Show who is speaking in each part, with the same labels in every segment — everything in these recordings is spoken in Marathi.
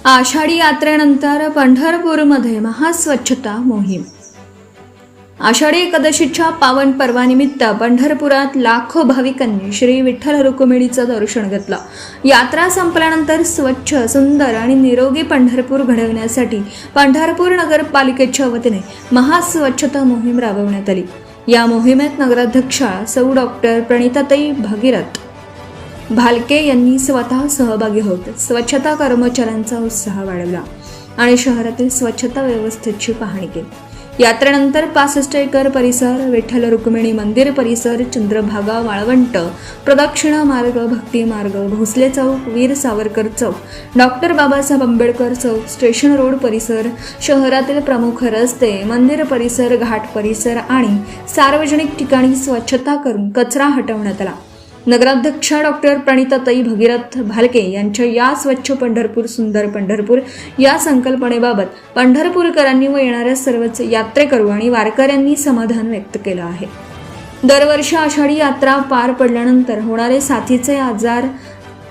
Speaker 1: आषाढी यात्रेनंतर पंढरपूरमध्ये महास्वच्छता मोहीम. आषाढी एकादशीच्या पावन पर्वानिमित्त पंढरपुरात लाखो भाविकांनी श्री विठ्ठल रुक्मिणीचं दर्शन घेतलं. यात्रा संपल्यानंतर स्वच्छ, सुंदर आणि निरोगी पंढरपूर घडवण्यासाठी पंढरपूर नगरपालिकेच्या वतीने महास्वच्छता मोहीम राबवण्यात आली. या मोहिमेत नगराध्यक्षा सौ डॉक्टर प्रणिताताई भगीरथ भालके यांनी स्वतः सहभागी होत स्वच्छता कर्मचाऱ्यांचा उत्साह वाढवला आणि शहरातील स्वच्छता व्यवस्थेची पाहणी केली. यात्रेनंतर 65 एकर परिसर, विठ्ठल रुक्मिणी मंदिर परिसर, चंद्रभागा, वाळवंट, प्रदक्षिणा मार्ग, भक्ती मार्ग, भोसले चौक, वीर सावरकर चौक, डॉक्टर बाबासाहेब आंबेडकर चौक, स्टेशन रोड परिसर, शहरातील प्रमुख रस्ते, मंदिर परिसर, घाट परिसर आणि सार्वजनिक ठिकाणी स्वच्छता करून कचरा हटवण्यात आला. नगराध्यक्षा डॉक्टर प्रणिताताई भगीरथ भालके यांच्या या स्वच्छ पंढरपूर सुंदर पंढरपूर या संकल्पनेबाबत पंढरपूरकरांनी व येणाऱ्या सर्वच यात्रेकरू आणि वारकऱ्यांनी समाधान व्यक्त केलं आहे. दरवर्षी आषाढी यात्रा पार पडल्यानंतर होणारे साथीचे आजार,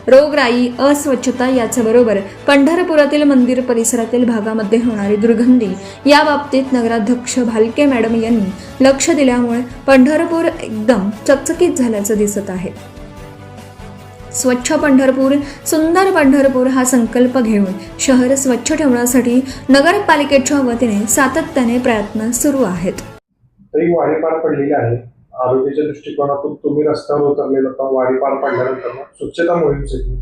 Speaker 1: रोगराई, अस्वच्छता याच्याबरोबर पंढरपुरातील मंदिर परिसरातील भागामध्ये होणारी दुर्गंधी या बाबतीत नगराध्यक्ष भालके मॅडम यांनी लक्ष दिल्यामुळे पंढरपूर एकदम चकचकीत झाल्याचं दिसत आहे. स्वच्छ पंढरपूर सुंदर पंढरपूर हा संकल्प घेऊन शहर स्वच्छ ठेवण्यासाठी नगरपालिकेच्या वतीने सातत्याने प्रयत्न सुरू आहेत.
Speaker 2: तरी वारी पार पडलेली आहे. आरोग्याच्या दृष्टिकोनातून तुम्ही रस्त्यावर उतरलेला होता. वारी पार पडल्यानंतर स्वच्छता मोहिमेसाठी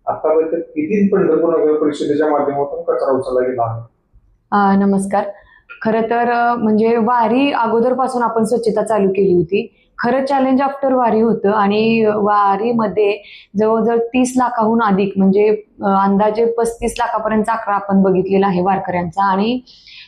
Speaker 2: आतापर्यंत किती पंढरपूर नगर परिषदेच्या माध्यमातून कचरा उचलला गेला आहे?
Speaker 3: नमस्कार. खरं तर म्हणजे वारी अगोदरपासून आपण स्वच्छता चालू केली होती. खरं चॅलेंज आफ्टर वारी होतं आणि वारीमध्ये जवळजवळ 30 लाखाहून अधिक म्हणजे अंदाजे 35 लाखापर्यंत आकडा आपण बघितलेला आहे वारकऱ्यांचा. आणि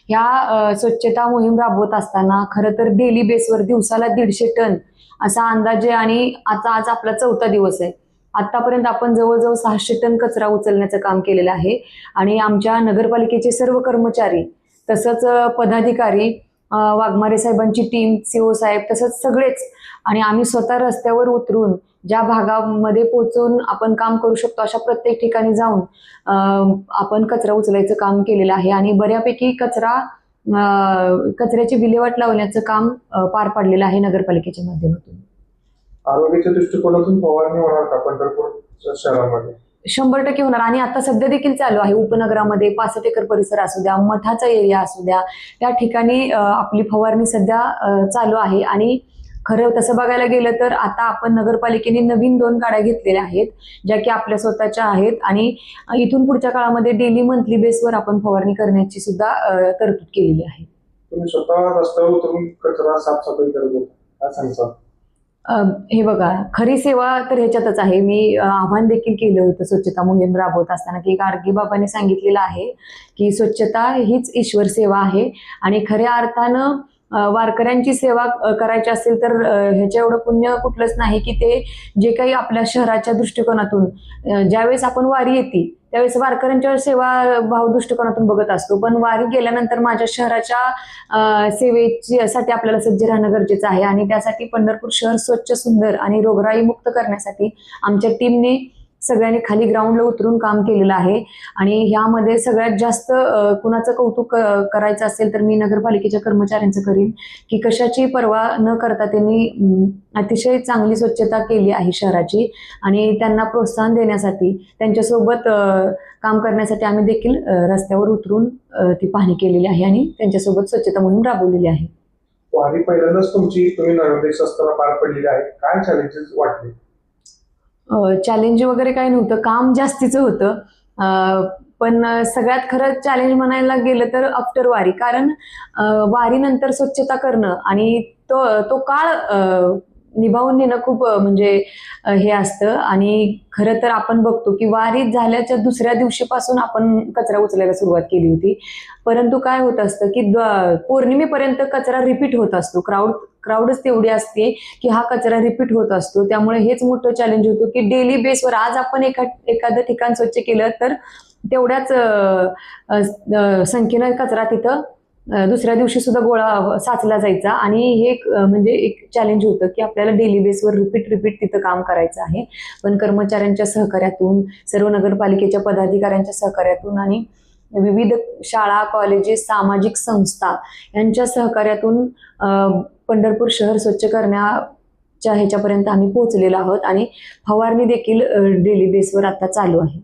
Speaker 3: ह्या स्वच्छता मोहीम राबवत असताना खरं तर डेली बेसवर दिवसाला 150 टन असा अंदाजे, आणि आज आपला 4था दिवस आहे. आतापर्यंत आपण जवळजवळ 600 टन कचरा उचलण्याचं काम केलेलं आहे. आणि आमच्या नगरपालिकेचे सर्व कर्मचारी तसंच पदाधिकारी, वाघमारे साहेबांची टीम, CO साहेब तसंच सगळेच, आणि आम्ही स्वतः रस्त्यावर उतरून ज्या भागामध्ये पोहोचून आपण काम करू शकतो अशा प्रत्येक ठिकाणी जाऊन आपण कचरा उचलायचं काम केलेलं आहे. आणि बऱ्यापैकी कचऱ्याची विल्हेवाट लावण्याचं काम पार पाडलेलं आहे नगरपालिकेच्या माध्यमातून.
Speaker 2: आरोग्याच्या दृष्टिकोनातून फवारणी होणार का पंढरपूर शहरामध्ये?
Speaker 3: 100% होणार. आणि आता सध्या देखील चालू आहे. उपनगरामध्ये 65 एकर परिसर असू द्या, मठाचा एरिया असू द्या, त्या ठिकाणी आपली फवारणी सध्या चालू आहे. आणि खरं तसं बघायला गेलं तर आता आपण नगरपालिकेने नवीन 2 गाड्या घेतलेल्या आहेत, ज्या की आपल्या स्वतःच्या आहेत. आणि इथून पुढच्या काळामध्ये डेली मंथली बेसवर आपण फवारणी करण्याची सुद्धा तरतूद केलेली आहे.
Speaker 2: तुम्ही स्वतः रस्त्यावर उतरून कचरा साफसफाई करत होता, काय सांगता?
Speaker 3: हे बघा, खरी सेवा तर ह्याच्यातच आहे. मी आव्हान देखील केलं होतं स्वच्छता मोहीम राबवत असताना की गाडगे बाबांनी सांगितलेलं आहे की स्वच्छता हीच ईश्वर सेवा आहे. आणि खऱ्या अर्थानं वारकऱ्यांची सेवा करायची असेल तर ह्याच्या एवढं पुण्य कुठलंच नाही की ते जे काही आपल्या शहराच्या दृष्टिकोनातून ज्यावेळेस आपण वारी येते त्यावेळेस वारकऱ्यांच्या सेवा भाव दृष्टिकोनातून बघत असतो, पण वारी गेल्यानंतर माझ्या शहराच्या सेवेसाठी आपल्याला सज्ज राहणं गरजेचं आहे. आणि त्यासाठी पंढरपूर शहर स्वच्छ, सुंदर आणि रोगराई मुक्त करण्यासाठी आमच्या टीमने सगळ्यांनी खाली ग्राउंडला उतरून काम केलेलं आहे. आणि ह्यामध्ये सगळ्यात जास्त कुणाचं कौतुक करायचं असेल तर मी नगरपालिकेच्या कर्मचाऱ्यांचं करीन की कशाची पर्वा न करता त्यांनी अतिशय चांगली स्वच्छता केली आहे शहराची. आणि त्यांना प्रोत्साहन देण्यासाठी, त्यांच्यासोबत काम करण्यासाठी आम्ही देखील रस्त्यावर उतरून ती पाहणी केलेली आहे आणि त्यांच्यासोबत स्वच्छता मोहीम राबवलेली आहे.
Speaker 2: वारी पहिल्यांदाच तुम्ही नगराध्यक्ष असताना पार पडलेली आहे. काय चॅलेंजेस वाटले?
Speaker 3: चॅलेंज वगैरे काही नव्हतं, काम जास्तीचं होतं. पण सगळ्यात खरं चॅलेंज म्हणायला गेलं तर आफ्टर वारी, कारण वारीनंतर स्वच्छता करणं आणि तो काळ निभावून नेणं खूप म्हणजे हे असतं. आणि खरं तर आपण बघतो की वारी झाल्याच्या दुसऱ्या दिवशीपासून आपण कचरा उचलायला सुरुवात केली होती, परंतु काय होत असतं की पौर्णिमेपर्यंत कचरा रिपीट होत असतो. क्राऊडच तेवढी असते की हा कचरा रिपीट होत असतो. त्यामुळे हेच मोठं चॅलेंज होतं की डेली बेसवर आज आपण एखादं ठिकाण स्वच्छ केलं तर तेवढ्याच संख्येनं कचरा तिथं दुसऱ्या दिवशी सुद्धा गोळा साचला जायचा आणि हे म्हणजे एक चॅलेंज होतं की आपल्याला डेली बेसवर रिपीट तिथं काम करायचं आहे. पण कर्मचाऱ्यांच्या सहकार्यातून, सर्व नगरपालिकेच्या पदाधिकाऱ्यांच्या सहकार्यातून आणि विविध शाळा, कॉलेजेस, सामाजिक संस्था यांच्या सहकार्यातून पंढरपूर शहर स्वच्छ करण्याच्या ह्याच्यापर्यंत आम्ही पोहोचलेलो आहोत आणि फवारणी देखील डेली बेसवर आता चालू आहे.